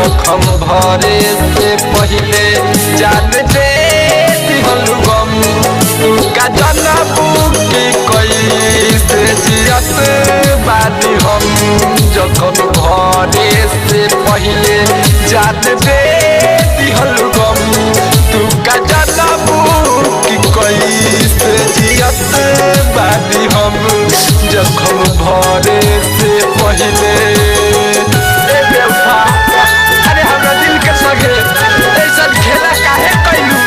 जखम भरे से पहले जान दे दिहलु गम तू का जनबू की कैसे जियत बानी हम जखम भरे से पहले जान दे दिहलु गम तू का जनबू की कैसे जियत बानी हम जखम भरे से पहले। अरे हमरा दिल के संगे ऐसा खेला काहे कैलू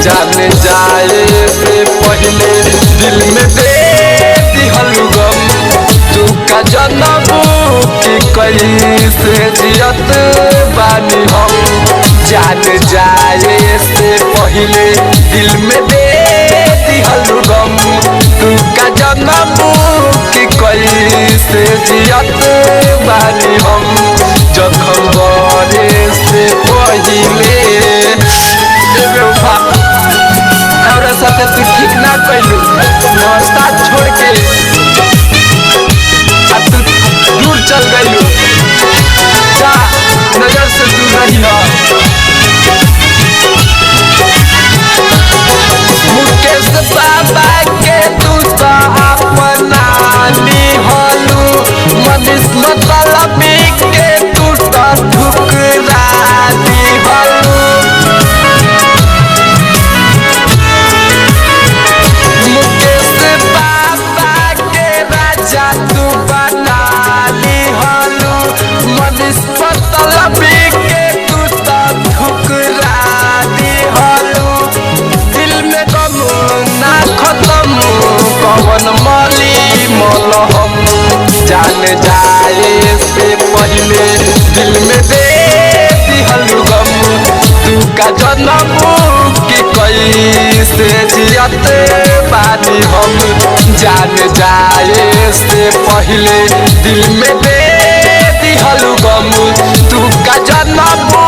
जाने जाए से पहले दिल में दे दिहलु गम तू का जनबू की कैसे जियत बानी हम जाने जाए से पहले दिल में दे दिहलु गम तू का जनबू की कैसे जियत बानी हम जखम भरे से पहले। हमरा साथे तू ठीक ना कैलू नाश्ता छोड़ के अब तू दूर चल गइलू जा नजर से दूर रही मुकेश बाबा के तू तो अपना निहलू मनीष मतलबी के तू तो ठुकरा दिहलू हम जान जाए से पहले दिल में दे दिहलु गम तू का जनबू की कैसे जियत बानी हम जान जाए से पहले दिल में दे दिहलु गम तू का जनबू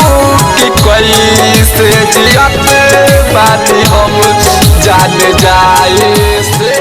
की कैसे जियत बानी हम जान जाए से